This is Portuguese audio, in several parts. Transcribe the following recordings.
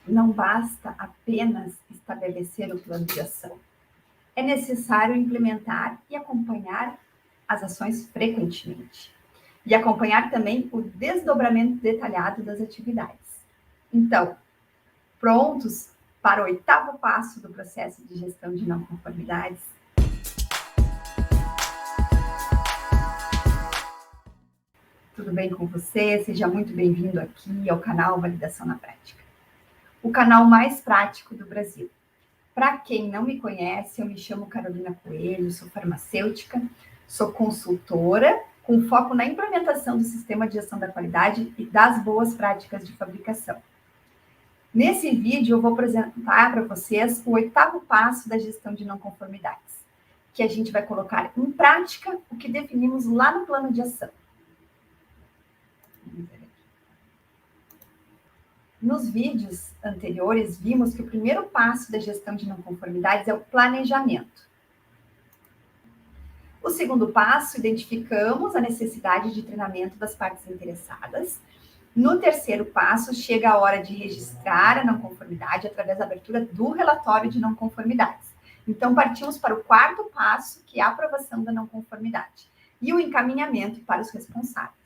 não basta apenas estabelecer o plano de ação. É necessário implementar e acompanhar as ações frequentemente. E acompanhar também o desdobramento detalhado das atividades. Então, prontos para o 8º passo do processo de gestão de não conformidades? Tudo bem com você? Seja muito bem-vindo aqui ao canal Validação na Prática, o canal mais prático do Brasil. Para quem não me conhece, eu me chamo Carolina Coelho, sou farmacêutica, sou consultora, com foco na implementação do sistema de gestão da qualidade e das boas práticas de fabricação. Nesse vídeo, eu vou apresentar para vocês o 8º passo da gestão de não conformidades, que a gente vai colocar em prática o que definimos lá no plano de ação. Nos vídeos anteriores, vimos que o primeiro passo da gestão de não conformidades é o planejamento. O segundo passo, identificamos a necessidade de treinamento das partes interessadas. No terceiro passo, chega a hora de registrar a não conformidade através da abertura do relatório de não conformidades. Então, partimos para o 4º passo, que é a aprovação da não conformidade, e o encaminhamento para os responsáveis.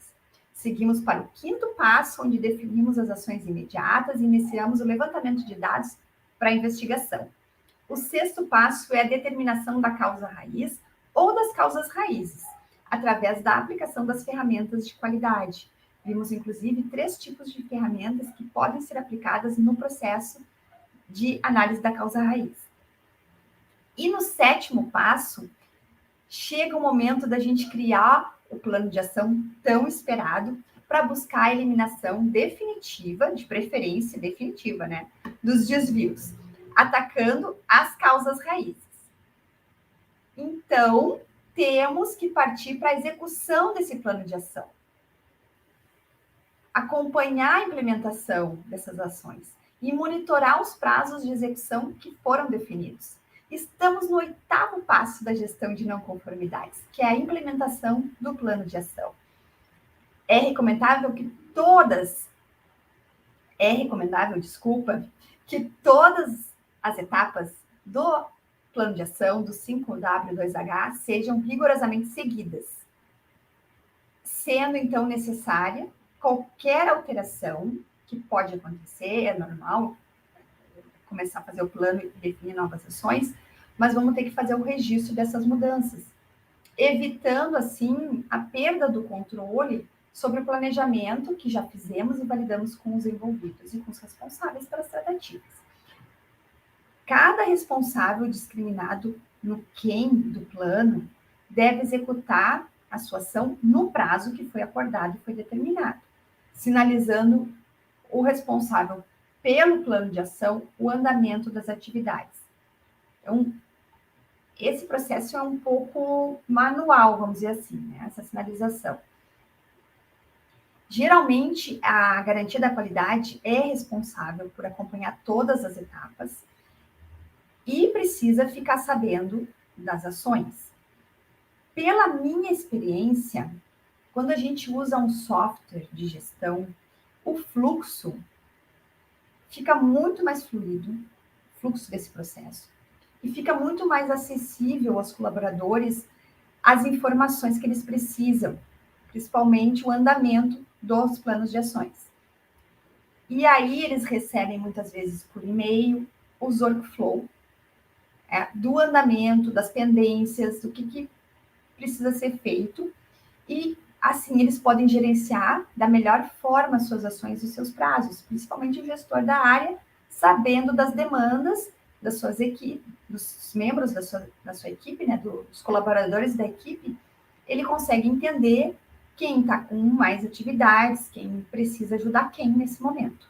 Seguimos para o 5º passo, onde definimos as ações imediatas e iniciamos o levantamento de dados para a investigação. O 6º passo é a determinação da causa raiz ou das causas raízes, através da aplicação das ferramentas de qualidade. Vimos, inclusive, 3 tipos de ferramentas que podem ser aplicadas no processo de análise da causa raiz. E no 7º passo, chega o momento da gente criar o plano de ação tão esperado para buscar a eliminação definitiva, de preferência definitiva, né, dos desvios, atacando as causas raízes. Então, temos que partir para a execução desse plano de ação. Acompanhar a implementação dessas ações e monitorar os prazos de execução que foram definidos. Estamos no 8º passo da gestão de não conformidades, que é a implementação do plano de ação. É recomendável que todas as etapas do plano de ação, do 5W2H, sejam rigorosamente seguidas, sendo, então, necessária qualquer alteração que pode acontecer, é normal começar a fazer o plano e definir novas ações, mas vamos ter que fazer o registro dessas mudanças, evitando, assim, a perda do controle sobre o planejamento que já fizemos e validamos com os envolvidos e com os responsáveis pelas tratativas. Cada responsável discriminado no quem do plano deve executar a sua ação no prazo que foi acordado e foi determinado, sinalizando o responsável pelo plano de ação o andamento das atividades. Então, esse processo é um pouco manual, vamos dizer assim, né? Essa sinalização. Geralmente, a garantia da qualidade é responsável por acompanhar todas as etapas e precisa ficar sabendo das ações. Pela minha experiência, quando a gente usa um software de gestão, o fluxo fica muito mais fluido, o fluxo desse processo, e fica muito mais acessível aos colaboradores as informações que eles precisam, principalmente o andamento dos planos de ações. E aí eles recebem muitas vezes por e-mail os workflow do andamento, das pendências, do que precisa ser feito, e assim eles podem gerenciar da melhor forma as suas ações e os seus prazos, principalmente o gestor da área, sabendo das demandas das suas equipes, dos membros da sua equipe, né, dos colaboradores da equipe, ele consegue entender quem está com mais atividades, quem precisa ajudar quem nesse momento.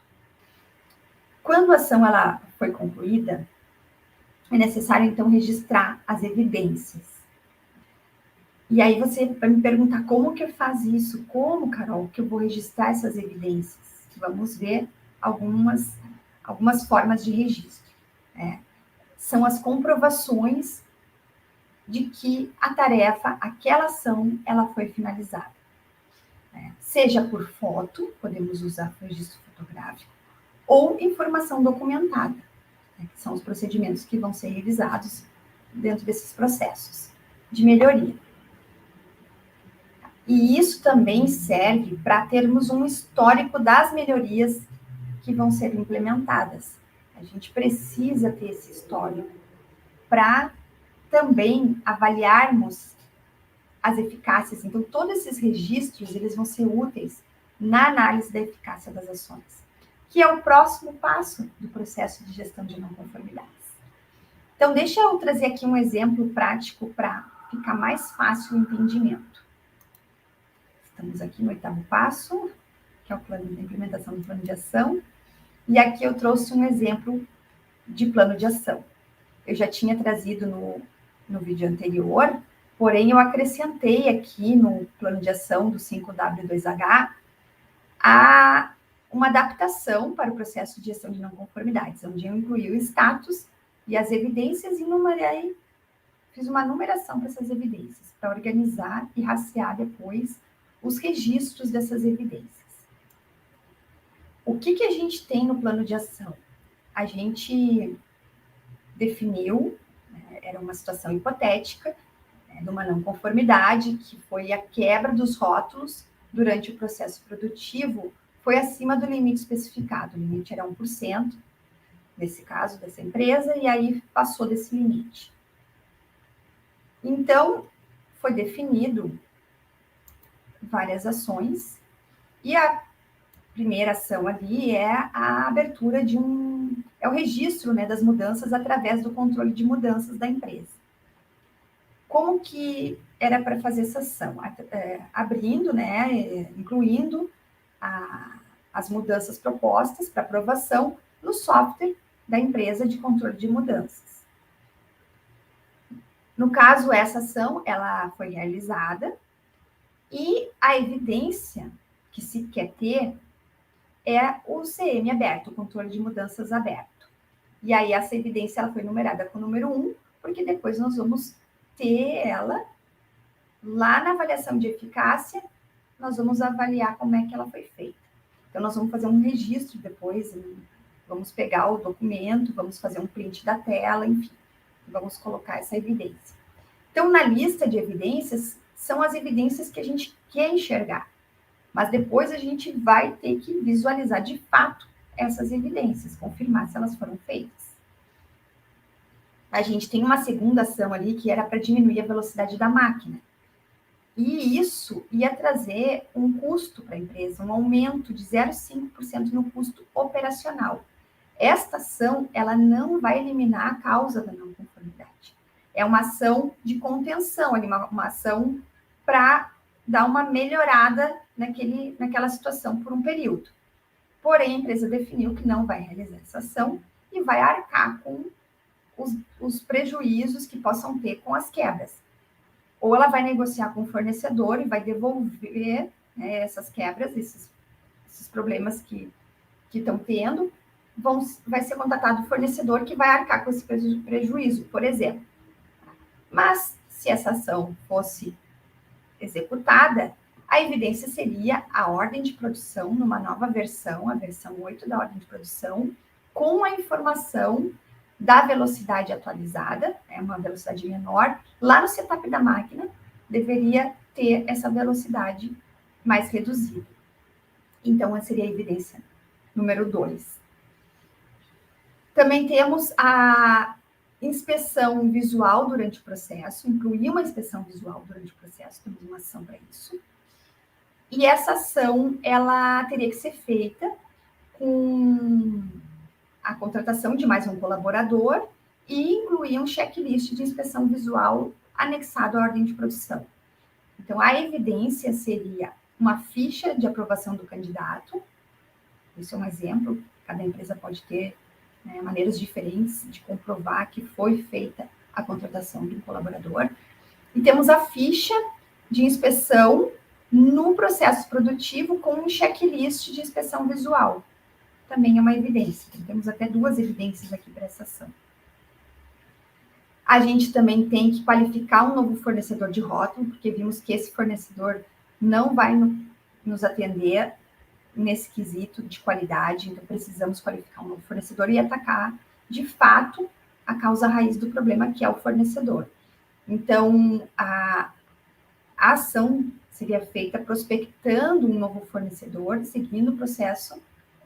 Quando a ação ela foi concluída, é necessário, então, registrar as evidências. E aí você vai me perguntar como que faz isso? Como, Carol, que eu vou registrar essas evidências? Vamos ver algumas formas de registro. São as comprovações de que a tarefa, aquela ação, ela foi finalizada. Seja por foto, podemos usar registro fotográfico, ou informação documentada, né, que são os procedimentos que vão ser revisados dentro desses processos de melhoria. E isso também serve para termos um histórico das melhorias que vão ser implementadas. A gente precisa ter esse histórico para também avaliarmos as eficácias. Então, todos esses registros, eles vão ser úteis na análise da eficácia das ações, que é o próximo passo do processo de gestão de não conformidades. Então, deixa eu trazer aqui um exemplo prático para ficar mais fácil o entendimento. Estamos aqui no 8º passo, que é o plano de implementação do plano de ação, e aqui eu trouxe um exemplo de plano de ação. Eu já tinha trazido no vídeo anterior, porém eu acrescentei aqui no plano de ação do 5W2H uma adaptação para o processo de gestão de não conformidades, onde eu incluí o status e as evidências e fiz uma numeração para essas evidências, para organizar e rastrear depois os registros dessas evidências. O que a gente tem no plano de ação? A gente definiu, era uma situação hipotética, de uma não conformidade, que foi a quebra dos rótulos durante o processo produtivo, foi acima do limite especificado. O limite era 1%, nesse caso, dessa empresa, e aí passou desse limite. Então, foi definido várias ações, e a primeira ação ali é a abertura é o registro, né, das mudanças através do controle de mudanças da empresa. Como que era para fazer essa ação? Abrindo, né, incluindo as mudanças propostas para aprovação no software da empresa de controle de mudanças. No caso, essa ação, ela foi realizada e a evidência que se quer ter é o CM aberto, o controle de mudanças aberto. E aí essa evidência ela foi numerada com o número 1, porque depois nós vamos ter ela lá na avaliação de eficácia, nós vamos avaliar como é que ela foi feita. Então, nós vamos fazer um registro depois, vamos pegar o documento, vamos fazer um print da tela, enfim, vamos colocar essa evidência. Então, na lista de evidências, são as evidências que a gente quer enxergar, mas depois a gente vai ter que visualizar de fato essas evidências, confirmar se elas foram feitas. A gente tem uma segunda ação ali que era para diminuir a velocidade da máquina. E isso ia trazer um custo para a empresa, um aumento de 0,5% no custo operacional. Esta ação, ela não vai eliminar a causa da não conformidade. É uma ação de contenção, uma ação para dar uma melhorada naquela situação por um período. Porém, a empresa definiu que não vai realizar essa ação e vai arcar com os prejuízos que possam ter com as quebras. Ou ela vai negociar com o fornecedor e vai devolver, né, essas quebras, esses problemas que estão tendo, vai ser contatado o fornecedor que vai arcar com esse prejuízo, por exemplo. Mas, se essa ação fosse executada, a evidência seria a ordem de produção numa nova versão, a versão 8 da ordem de produção, com a informação da velocidade atualizada, é uma velocidade menor, lá no setup da máquina, deveria ter essa velocidade mais reduzida. Então, essa seria a evidência número 2. Também temos a inspeção visual durante o processo, incluir uma inspeção visual durante o processo, temos uma ação para isso. E essa ação, ela teria que ser feita com a contratação de mais um colaborador e incluir um checklist de inspeção visual anexado à ordem de produção. Então, a evidência seria uma ficha de aprovação do candidato. Esse é um exemplo, cada empresa pode ter, né, maneiras diferentes de comprovar que foi feita a contratação de um colaborador. E temos a ficha de inspeção no processo produtivo com um checklist de inspeção visual. Também é uma evidência. Então, temos até 2 evidências aqui para essa ação. A gente também tem que qualificar um novo fornecedor de rótulo, porque vimos que esse fornecedor não vai nos atender nesse quesito de qualidade, então precisamos qualificar um novo fornecedor e atacar, de fato, a causa raiz do problema, que é o fornecedor. Então, a ação seria feita prospectando um novo fornecedor, seguindo o processo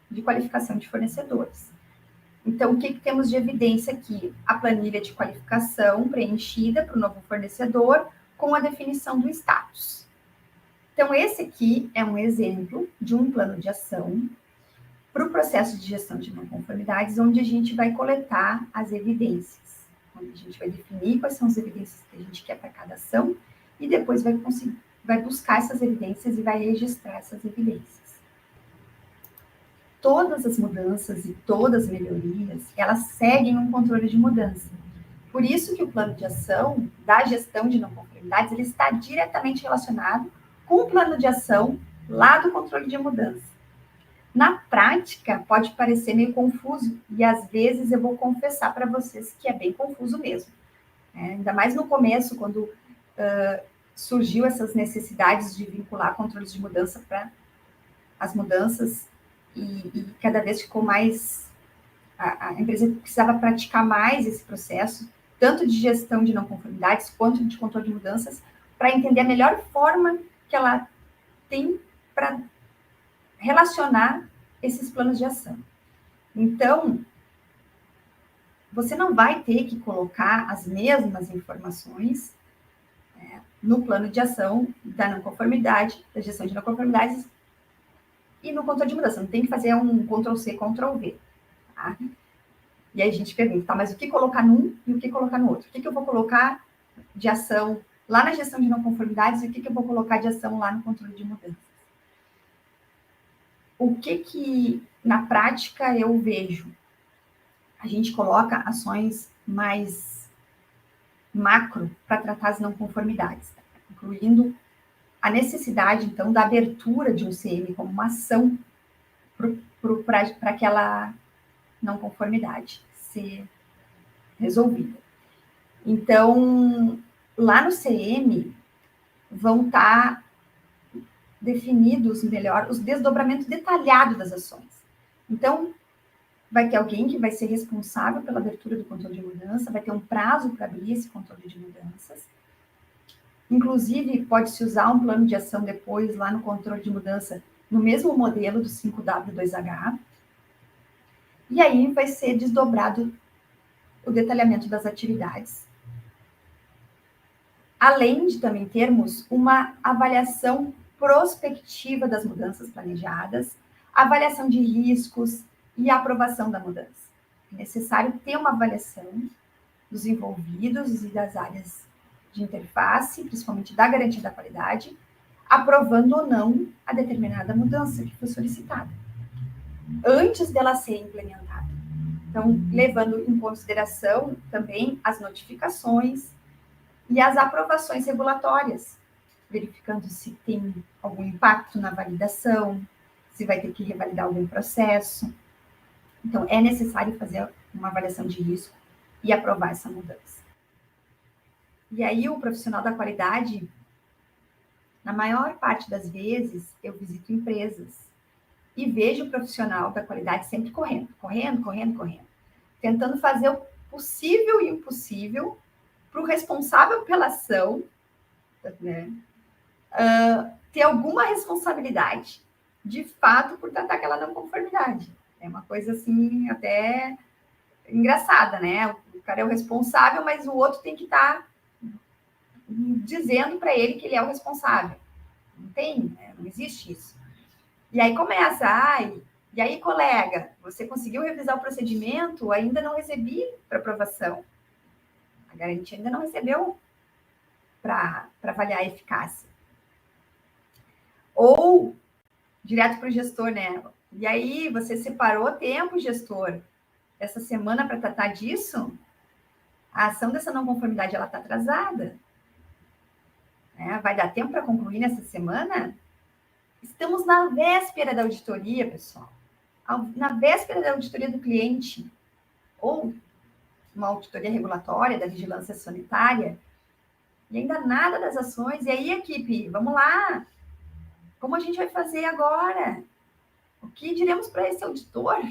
de qualificação de fornecedores. Então, o que temos de evidência aqui? A planilha de qualificação preenchida para o novo fornecedor com a definição do status. Então, esse aqui é um exemplo de um plano de ação para o processo de gestão de não conformidades, onde a gente vai coletar as evidências, onde a gente vai definir quais são as evidências que a gente quer para cada ação e depois vai buscar essas evidências e vai registrar essas evidências. Todas as mudanças e todas as melhorias, elas seguem um controle de mudança. Por isso que o plano de ação da gestão de não conformidades, ele está diretamente relacionado com o plano de ação lá do controle de mudança. Na prática, pode parecer meio confuso, e às vezes eu vou confessar para vocês que é bem confuso mesmo. Ainda mais no começo, quando surgiu essas necessidades de vincular controles de mudança para as mudanças, e cada vez ficou mais... A empresa precisava praticar mais esse processo, tanto de gestão de não conformidades, quanto de controle de mudanças, para entender a melhor forma que ela tem para relacionar esses planos de ação. Então, você não vai ter que colocar as mesmas informações no plano de ação da não conformidade, da gestão de não conformidades e no controle de mudança. Não tem que fazer um Ctrl+C, Ctrl+V. Tá? E aí a gente pergunta, tá, mas o que colocar num e o que colocar no outro? O que eu vou colocar de ação lá na gestão de não conformidades e o que eu vou colocar de ação lá no controle de mudanças? O que na prática eu vejo? A gente coloca ações mais macro para tratar as não conformidades, tá? Incluindo a necessidade, então, da abertura de um CM como uma ação para aquela não conformidade ser resolvida. Então, lá no CM vão estar definidos melhor os desdobramentos detalhados das ações. Então, vai ter alguém que vai ser responsável pela abertura do controle de mudança, vai ter um prazo para abrir esse controle de mudanças. Inclusive, pode-se usar um plano de ação depois lá no controle de mudança, no mesmo modelo do 5W2H. E aí vai ser desdobrado o detalhamento das atividades. Além de também termos uma avaliação prospectiva das mudanças planejadas, avaliação de riscos e aprovação da mudança. É necessário ter uma avaliação dos envolvidos e das áreas de interface, principalmente da garantia da qualidade, aprovando ou não a determinada mudança que foi solicitada, antes dela ser implementada. Então, levando em consideração também as notificações e as aprovações regulatórias, verificando se tem algum impacto na validação, se vai ter que revalidar algum processo. Então, é necessário fazer uma avaliação de risco e aprovar essa mudança. E aí, o profissional da qualidade, na maior parte das vezes, eu visito empresas e vejo o profissional da qualidade sempre correndo, tentando fazer o possível e o impossível para o responsável pela ação, né, ter alguma responsabilidade, de fato, por tratar aquela não conformidade. É uma coisa, assim, até engraçada, né? O cara é o responsável, mas o outro tem que estar dizendo para ele que ele é o responsável. Não tem, né? Não existe isso. E aí começa, e aí, colega, você conseguiu revisar o procedimento? Ainda não recebi para aprovação. A garantia ainda não recebeu para avaliar a eficácia. Ou direto para o gestor, né? E aí, você separou tempo, gestor, essa semana para tratar disso? A ação dessa não conformidade, ela está atrasada. Né? Vai dar tempo para concluir nessa semana? Estamos na véspera da auditoria, pessoal. Na véspera da auditoria do cliente, ou uma auditoria regulatória da vigilância sanitária, e ainda nada das ações. E aí, equipe, vamos lá. Como a gente vai fazer agora? O que diremos para esse auditor?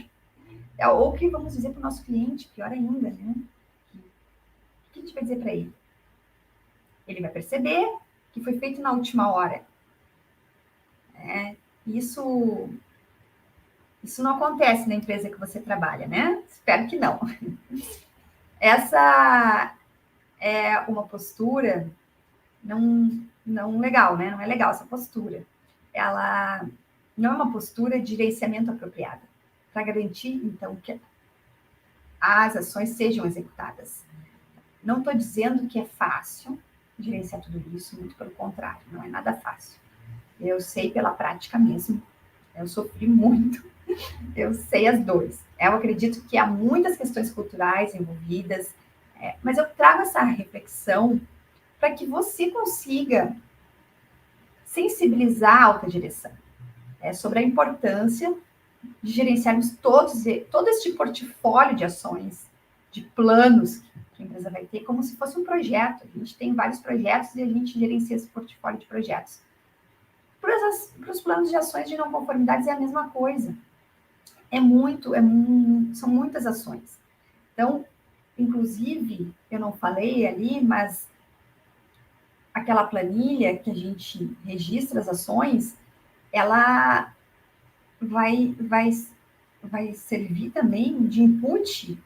Ou o que vamos dizer para o nosso cliente? Pior ainda, né? O que a gente vai dizer para ele? Ele vai perceber que foi feito na última hora. Isso não acontece na empresa que você trabalha, né? Espero que não. Essa é uma postura não legal, né? Não é legal essa postura. Ela não é uma postura de gerenciamento apropriada para garantir, então, que as ações sejam executadas. Não estou dizendo que é fácil gerenciar tudo isso, muito pelo contrário, não é nada fácil. Eu sei pela prática mesmo, eu sofri muito, eu sei as dores. Eu acredito que há muitas questões culturais envolvidas, mas eu trago essa reflexão para que você consiga sensibilizar a alta direção sobre a importância de gerenciarmos todo este portfólio de ações, de planos que a empresa vai ter, como se fosse um projeto. A gente tem vários projetos e a gente gerencia esse portfólio de projetos. Para os planos de ações de não conformidades é a mesma coisa. São muitas ações. Então, inclusive, eu não falei ali, mas aquela planilha que a gente registra as ações, ela vai servir também de input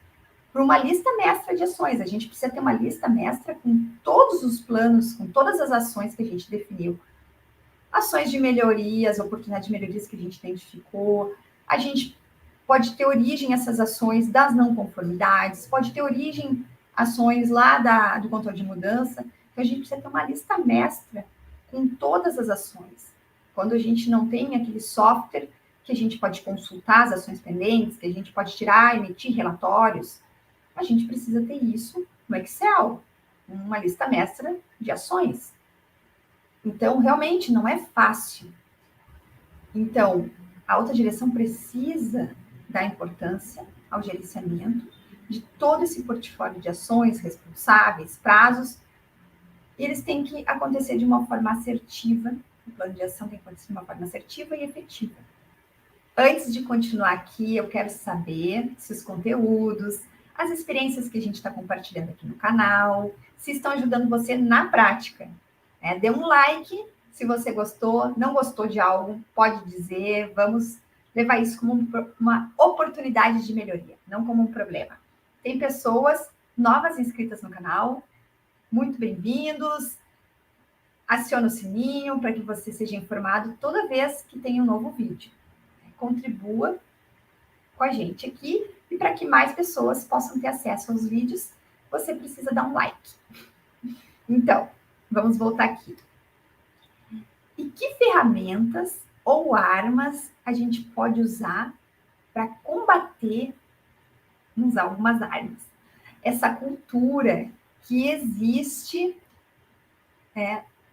para uma lista mestra de ações. A gente precisa ter uma lista mestra com todos os planos, com todas as ações que a gente definiu. Ações de melhorias, oportunidades de melhorias que a gente identificou. A gente pode ter origem essas ações das não conformidades, pode ter origem ações lá do controle de mudança. Então, a gente precisa ter uma lista mestra com todas as ações. Quando a gente não tem aquele software que a gente pode consultar as ações pendentes, que a gente pode tirar, emitir relatórios, a gente precisa ter isso no Excel, uma lista mestra de ações. Então, realmente, não é fácil. Então, a alta direção precisa dar importância ao gerenciamento de todo esse portfólio de ações, responsáveis, prazos. Eles têm que acontecer de uma forma assertiva. O plano de ação tem que acontecer de uma forma assertiva e efetiva. Antes de continuar aqui, eu quero saber se os conteúdos, as experiências que a gente está compartilhando aqui no canal, se estão ajudando você na prática. Dê um like se você gostou, não gostou de algo, pode dizer, vamos levar isso como uma oportunidade de melhoria, não como um problema. Tem pessoas novas inscritas no canal, muito bem-vindos. Acione o sininho para que você seja informado toda vez que tem um novo vídeo. Contribua com a gente aqui e para que mais pessoas possam ter acesso aos vídeos, você precisa dar um like. Então, vamos voltar aqui. E que ferramentas ou armas a gente pode usar para combater, vamos usar algumas armas, essa cultura que existe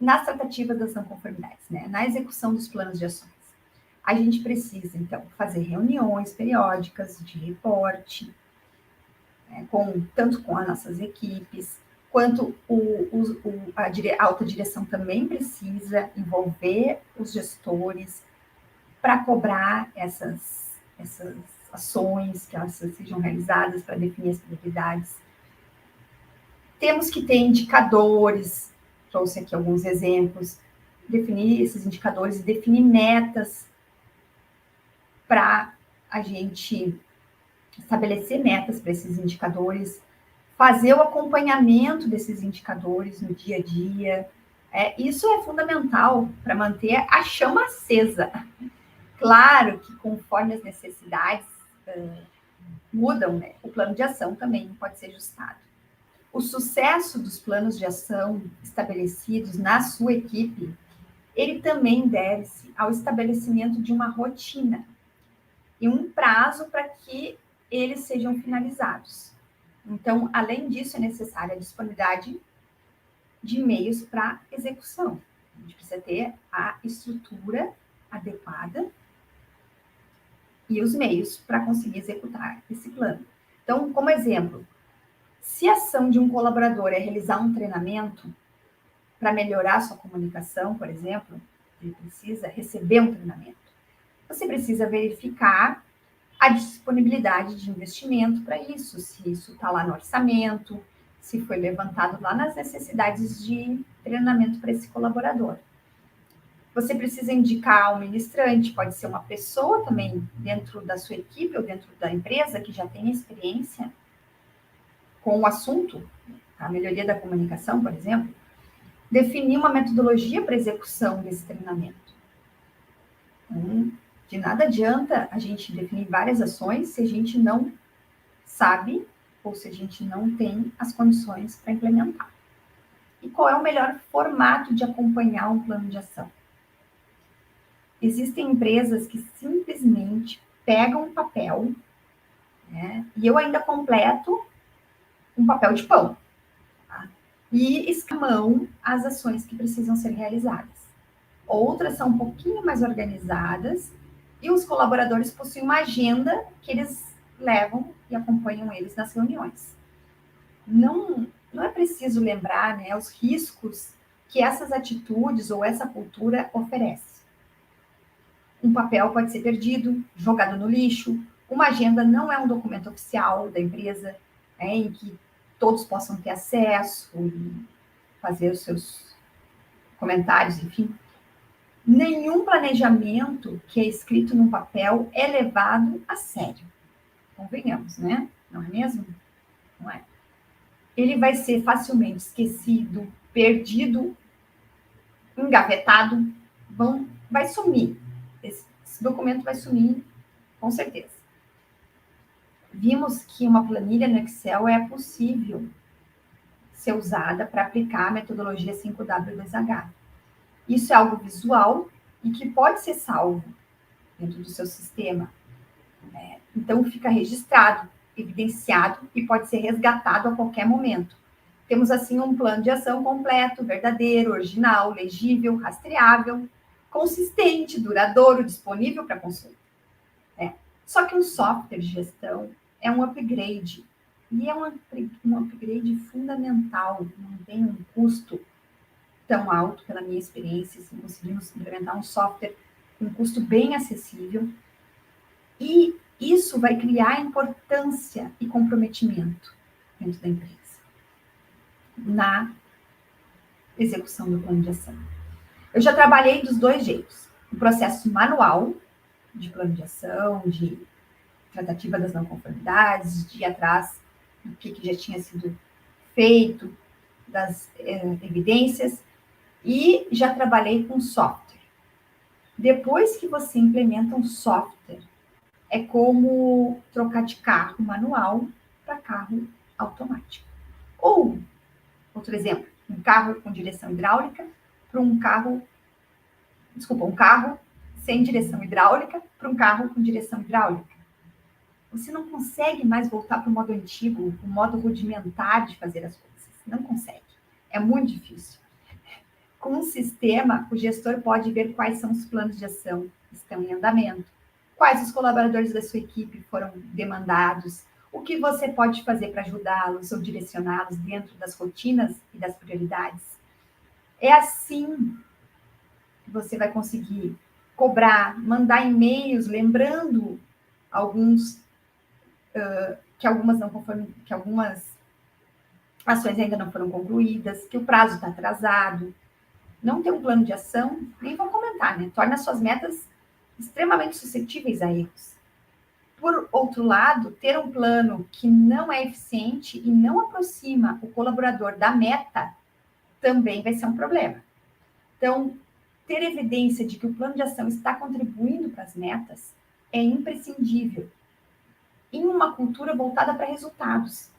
nas tratativas das não conformidades, na execução dos planos de ações. A gente precisa, então, fazer reuniões periódicas de reporte, tanto com as nossas equipes, quanto a alta direção também precisa envolver os gestores para cobrar essas ações, que elas sejam realizadas para definir as prioridades. Temos que ter indicadores, trouxe aqui alguns exemplos, definir esses indicadores e definir metas para a gente estabelecer metas para esses indicadores, fazer o acompanhamento desses indicadores no dia a dia. Isso é fundamental para manter a chama acesa. Claro que conforme as necessidades mudam, o plano de ação também pode ser ajustado. O sucesso dos planos de ação estabelecidos na sua equipe, ele também deve-se ao estabelecimento de uma rotina e um prazo para que eles sejam finalizados. Então, além disso, é necessária a disponibilidade de meios para execução. A gente precisa ter a estrutura adequada e os meios para conseguir executar esse plano. Então, como exemplo, se a ação de um colaborador é realizar um treinamento para melhorar sua comunicação, por exemplo, ele precisa receber um treinamento. você precisa verificar a disponibilidade de investimento para isso, se isso está lá no orçamento, se foi levantado lá nas necessidades de treinamento para esse colaborador. Você precisa indicar um ministrante, pode ser uma pessoa também dentro da sua equipe ou dentro da empresa que já tem experiência com o assunto, a melhoria da comunicação, por exemplo, definir uma metodologia para execução desse treinamento. Então, de nada adianta a gente definir várias ações se a gente não sabe ou se a gente não tem as condições para implementar. E qual é o melhor formato de acompanhar um plano de ação? Existem empresas que simplesmente pegam um papel, né, e eu ainda completo um papel de pão, tá? E escamam as ações que precisam ser realizadas. Outras são um pouquinho mais organizadas e os colaboradores possuem uma agenda que eles levam e acompanham eles nas reuniões. Não é preciso lembrar, né, os riscos que essas atitudes ou essa cultura oferece. Um papel pode ser perdido, jogado no lixo. Uma agenda não é um documento oficial da empresa, em que todos possam ter acesso e fazer os seus comentários, enfim. Nenhum planejamento que é escrito num papel é levado a sério. Convenhamos, né? Não é mesmo? Não é. Ele vai ser facilmente esquecido, perdido, engavetado, vai sumir. Esse documento vai sumir, com certeza. Vimos que uma planilha no Excel é possível ser usada para aplicar a metodologia 5W2H. Isso é algo visual e que pode ser salvo dentro do seu sistema. Então, fica registrado, evidenciado e pode ser resgatado a qualquer momento. Temos, assim, um plano de ação completo, verdadeiro, original, legível, rastreável, consistente, duradouro, disponível para consulta. Só que um software de gestão é um upgrade. E é um upgrade fundamental, não tem um custo tão alto, pela minha experiência, assim, conseguimos implementar um software com um custo bem acessível. E isso vai criar importância e comprometimento dentro da empresa na execução do plano de ação. Eu já trabalhei dos dois jeitos. O processo manual de plano de ação, de tratativa das não conformidades, de ir atrás do que já tinha sido feito, das evidências, e já trabalhei com software. Depois que você implementa um software, é como trocar de carro manual para carro automático. Ou, outro exemplo, um carro com direção hidráulica para um carro sem direção hidráulica para um carro com direção hidráulica. Você não consegue mais voltar para o modo antigo, o modo rudimentar de fazer as coisas. Não consegue. É muito difícil. Com um sistema, o gestor pode ver quais são os planos de ação que estão em andamento, quais os colaboradores da sua equipe foram demandados, o que você pode fazer para ajudá-los ou direcioná-los dentro das rotinas e das prioridades. É assim que você vai conseguir cobrar, mandar e-mails lembrando que algumas ações ainda não foram concluídas, que o prazo está atrasado. Não ter um plano de ação, nem vou comentar, né? Torna suas metas extremamente suscetíveis a erros. Por outro lado, ter um plano que não é eficiente e não aproxima o colaborador da meta também vai ser um problema. Então, ter evidência de que o plano de ação está contribuindo para as metas é imprescindível em uma cultura voltada para resultados.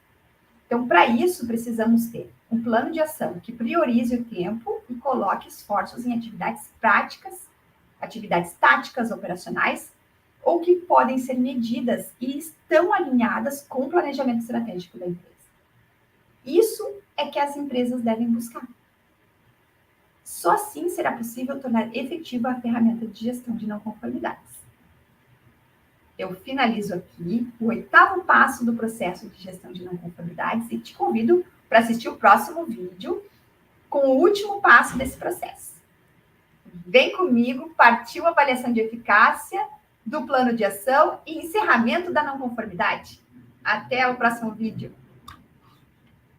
Então, para isso, precisamos ter um plano de ação que priorize o tempo e coloque esforços em atividades práticas, atividades táticas, operacionais, ou que podem ser medidas e estão alinhadas com o planejamento estratégico da empresa. Isso é que as empresas devem buscar. Só assim será possível tornar efetiva a ferramenta de gestão de não conformidades. Eu finalizo aqui o 8º passo do processo de gestão de não conformidades e te convido para assistir o próximo vídeo com o último passo desse processo. Vem comigo, partiu a avaliação de eficácia do plano de ação e encerramento da não conformidade. Até o próximo vídeo.